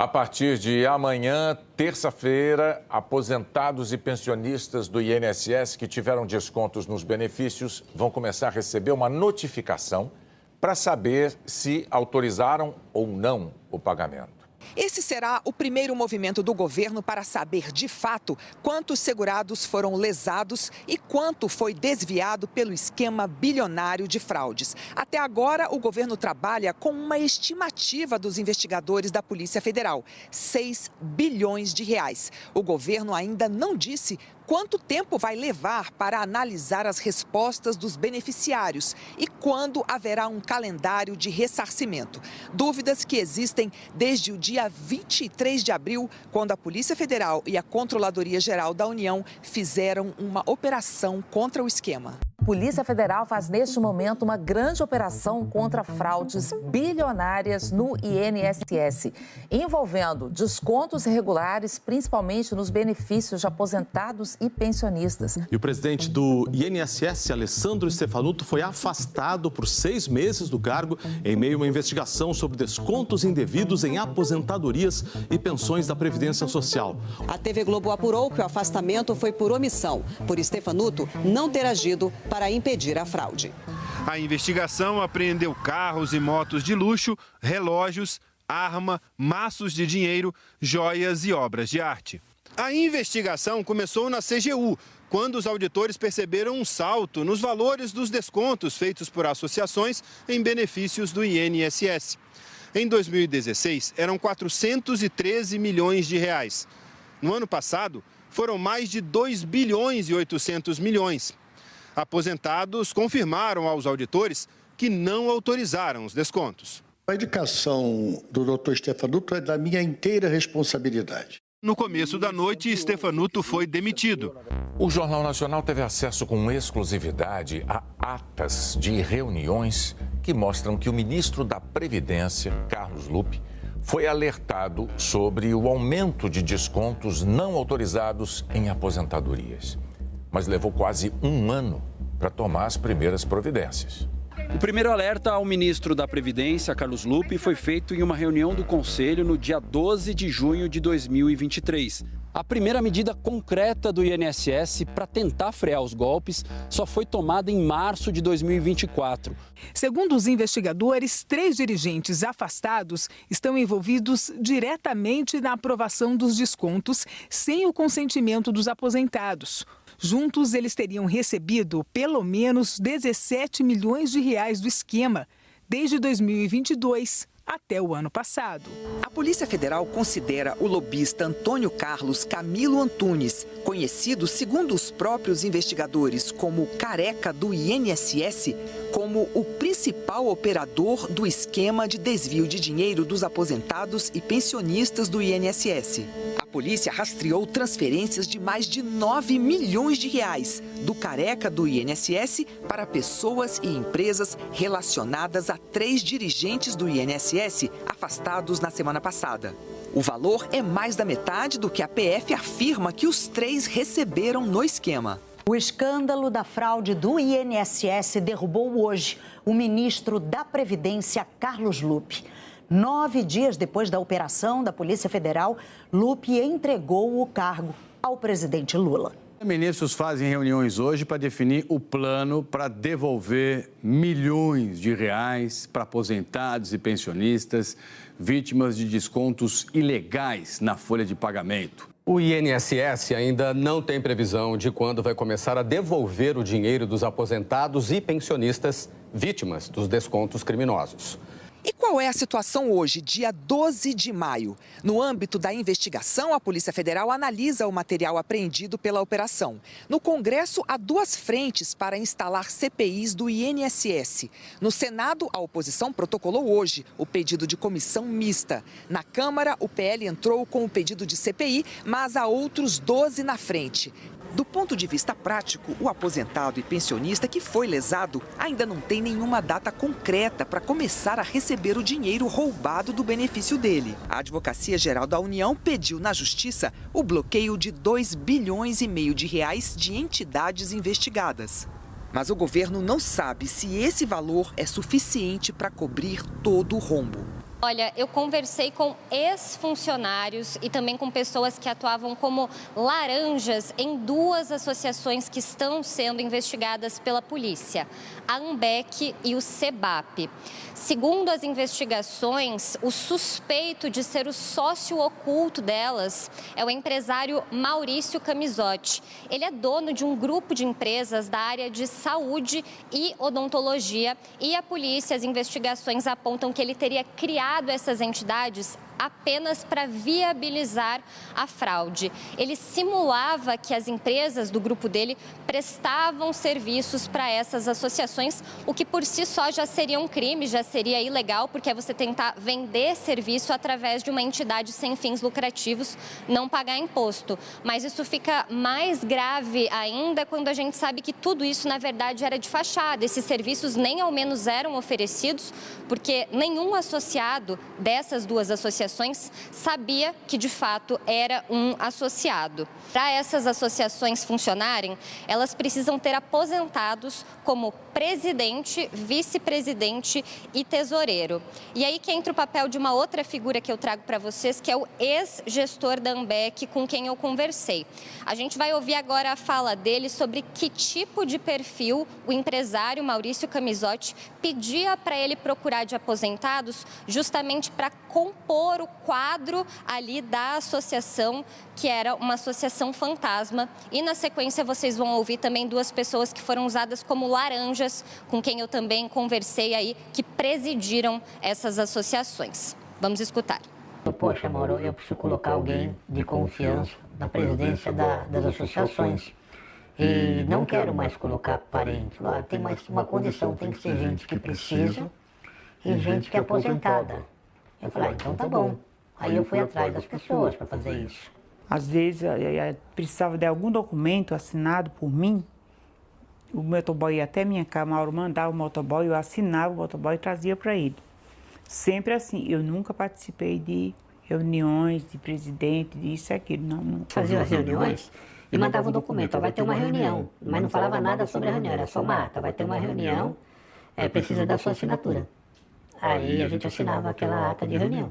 A partir de amanhã, terça-feira, aposentados e pensionistas do INSS que tiveram descontos nos benefícios vão começar a receber uma notificação para saber se autorizaram ou não o pagamento. Esse será o primeiro movimento do governo para saber, de fato, quantos segurados foram lesados e quanto foi desviado pelo esquema bilionário de fraudes. Até agora, o governo trabalha com uma estimativa dos investigadores da Polícia Federal: 6 bilhões de reais. O governo ainda não disse quanto tempo vai levar para analisar as respostas dos beneficiários e quando haverá um calendário de ressarcimento. Dúvidas que existem desde o dia 23 de abril, quando a Polícia Federal e a Controladoria Geral da União fizeram uma operação contra o esquema. A Polícia Federal faz neste momento uma grande operação contra fraudes bilionárias no INSS, envolvendo descontos irregulares, principalmente nos benefícios de aposentados e pensionistas. E o presidente do INSS, Alessandro Stefanuto, foi afastado por 6 meses do cargo em meio a uma investigação sobre descontos indevidos em aposentadorias e pensões da Previdência Social. A TV Globo apurou que o afastamento foi por omissão, por Stefanuto não ter agido para impedir a fraude. A investigação apreendeu carros e motos de luxo, relógios, arma, maços de dinheiro, joias e obras de arte. A investigação começou na CGU, quando os auditores perceberam um salto nos valores dos descontos feitos por associações em benefícios do INSS. Em 2016, eram 413 milhões de reais. No ano passado, foram mais de 2 bilhões e 800 milhões. Aposentados confirmaram aos auditores que não autorizaram os descontos. A indicação do Dr. Stefanuto é da minha inteira responsabilidade. No começo da noite, Stefanuto foi demitido. O Jornal Nacional teve acesso com exclusividade a atas de reuniões que mostram que o ministro da Previdência, Carlos Lupe, foi alertado sobre o aumento de descontos não autorizados em aposentadorias. Mas levou quase um ano para tomar as primeiras providências. O primeiro alerta ao ministro da Previdência, Carlos Lupe, foi feito em uma reunião do Conselho no dia 12 de junho de 2023. A primeira medida concreta do INSS para tentar frear os golpes só foi tomada em março de 2024. Segundo os investigadores, 3 dirigentes afastados estão envolvidos diretamente na aprovação dos descontos sem o consentimento dos aposentados. Juntos, eles teriam recebido pelo menos 17 milhões de reais do esquema desde 2022 até o ano passado. A Polícia Federal considera o lobista Antônio Carlos Camilo Antunes, conhecido, segundo os próprios investigadores, como careca do INSS, como o principal operador do esquema de desvio de dinheiro dos aposentados e pensionistas do INSS. A polícia rastreou transferências de mais de 9 milhões de reais do careca do INSS para pessoas e empresas relacionadas a 3 dirigentes do INSS afastados na semana passada. O valor é mais da metade do que a PF afirma que os 3 receberam no esquema. O escândalo da fraude do INSS derrubou hoje o ministro da Previdência, Carlos Lupe. 9 dias depois da operação da Polícia Federal, Lupe entregou o cargo ao presidente Lula. Ministros fazem reuniões hoje para definir o plano para devolver milhões de reais para aposentados e pensionistas, vítimas de descontos ilegais na folha de pagamento. O INSS ainda não tem previsão de quando vai começar a devolver o dinheiro dos aposentados e pensionistas vítimas dos descontos criminosos. E qual é a situação hoje, dia 12 de maio? No âmbito da investigação, a Polícia Federal analisa o material apreendido pela operação. No Congresso, há 2 frentes para instalar CPIs do INSS. No Senado, a oposição protocolou hoje o pedido de comissão mista. Na Câmara, o PL entrou com o pedido de CPI, mas há outros 12 na frente. Do ponto de vista prático, o aposentado e pensionista que foi lesado ainda não tem nenhuma data concreta para começar a receber o dinheiro roubado do benefício dele. A Advocacia Geral da União pediu na Justiça o bloqueio de 2 bilhões e meio de reais de entidades investigadas. Mas o governo não sabe se esse valor é suficiente para cobrir todo o rombo. Olha, eu conversei com ex-funcionários e também com pessoas que atuavam como laranjas em duas associações que estão sendo investigadas pela polícia, a AMBEC e o SEBAP. Segundo as investigações, o suspeito de ser o sócio oculto delas é o empresário Maurício Camisotti. Ele é dono de um grupo de empresas da área de saúde e odontologia e a polícia, as investigações apontam que ele teria criado essas entidades apenas para viabilizar a fraude. Ele simulava que as empresas do grupo dele prestavam serviços para essas associações, o que por si só já seria um crime, já seria ilegal, porque é você tentar vender serviço através de uma entidade sem fins lucrativos, não pagar imposto. Mas isso fica mais grave ainda quando a gente sabe que tudo isso, na verdade, era de fachada. Esses serviços nem ao menos eram oferecidos, porque nenhum associado dessas duas associações sabia que, de fato, era um associado. Para essas associações funcionarem, elas precisam ter aposentados como presidente, vice-presidente e tesoureiro. E aí que entra o papel de uma outra figura que eu trago para vocês, que é o ex-gestor da AMBEC, com quem eu conversei. A gente vai ouvir agora a fala dele sobre que tipo de perfil o empresário Maurício Camisotti pedia para ele procurar de aposentados, justamente para compor o quadro ali da associação, que era uma associação fantasma. E na sequência vocês vão ouvir também duas pessoas que foram usadas como laranjas, com quem eu também conversei aí, que presidiram essas associações. Vamos escutar. Poxa, Mauro, eu preciso colocar alguém de confiança na presidência das associações. E não quero mais colocar parente lá. Tem mais uma condição, tem que ser gente que precisa e gente que é aposentada. Eu falei, então tá bom. Aí eu fui atrás das pessoas para fazer isso. Às vezes eu precisava de algum documento assinado por mim. O motoboy ia até minha casa, Mauro mandava o motoboy, eu assinava o motoboy e trazia para ele. Sempre assim, eu nunca participei de reuniões de presidente, disso e aquilo. Não. Fazia as reuniões e mandava um documento, vai ter uma reunião, mas não falava nada sobre a reunião, era só uma ata, vai ter uma reunião, precisa da sua assinatura. Aí a gente assinava aquela ata de reunião.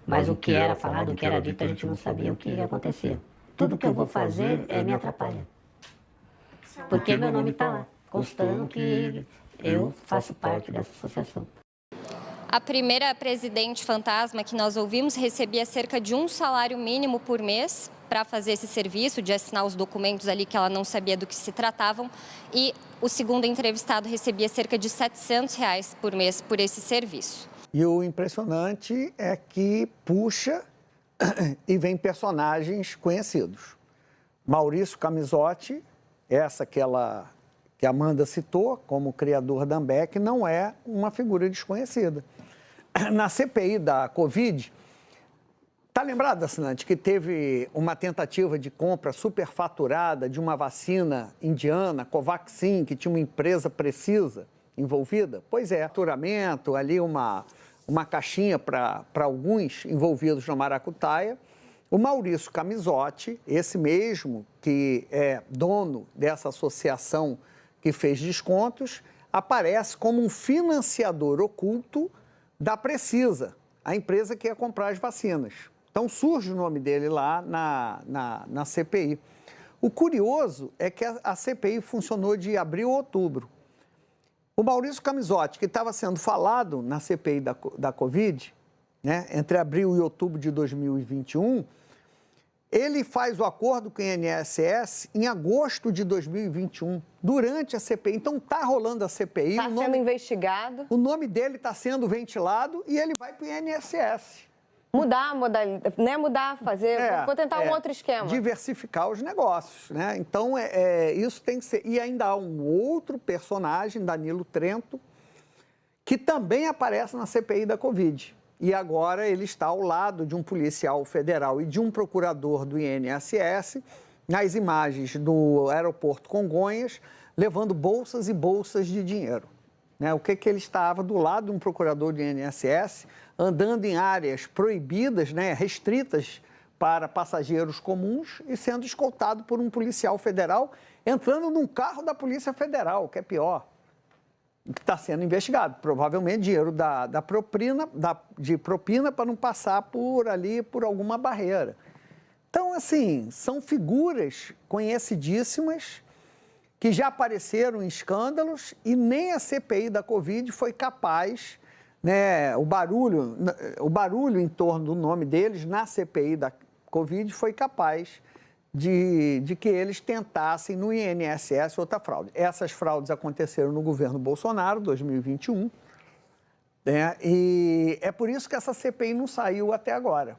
Mas o que era falado, o que era dito, a gente não sabia o que acontecia. Tudo que eu vou fazer me atrapalha. Porque meu nome está lá, constando que eu faço parte dessa associação. A primeira presidente fantasma que nós ouvimos recebia cerca de um salário mínimo por mês para fazer esse serviço, de assinar os documentos ali que ela não sabia do que se tratavam. E o segundo entrevistado recebia cerca de R$700 por mês por esse serviço. E o impressionante é que puxa e vem personagens conhecidos. Maurício Camisotti, essa que a Amanda citou como criador da AMBEC, não é uma figura desconhecida. Na CPI da Covid, está lembrado, assinante, que teve uma tentativa de compra superfaturada de uma vacina indiana, Covaxin, que tinha uma empresa precisa envolvida? Pois é, faturamento, ali uma caixinha para alguns envolvidos na maracutaia. O Maurício Camisotti, esse mesmo que é dono dessa associação que fez descontos, aparece como um financiador oculto da Precisa, a empresa que ia comprar as vacinas. Então surge o nome dele lá na CPI. O curioso é que a CPI funcionou de abril a outubro. O Maurício Camisotti, que estava sendo falado na CPI da Covid, né, entre abril e outubro de 2021, ele faz o acordo com o INSS em agosto de 2021, durante a CPI. Então está rolando a CPI. Está sendo investigado. O nome dele está sendo ventilado e ele vai para o INSS. Mudar a modalidade, né? Vou tentar um outro esquema. Diversificar os negócios, né? Então, isso tem que ser. E ainda há um outro personagem, Danilo Trento, que também aparece na CPI da Covid. E agora ele está ao lado de um policial federal e de um procurador do INSS, nas imagens do aeroporto Congonhas, levando bolsas e bolsas de dinheiro. Né? O que ele estava do lado de um procurador do INSS, andando em áreas proibidas, né, restritas para passageiros comuns e sendo escoltado por um policial federal, entrando num carro da Polícia Federal, que é pior. que está sendo investigado. Provavelmente dinheiro de propina para não passar por ali, por alguma barreira. Então, assim, são figuras conhecidíssimas que já apareceram em escândalos e nem a CPI da Covid foi capaz, né, o barulho em torno do nome deles na CPI da Covid foi capaz de que eles tentassem no INSS outra fraude. Essas fraudes aconteceram no governo Bolsonaro, 2021, né, e é por isso que essa CPI não saiu até agora.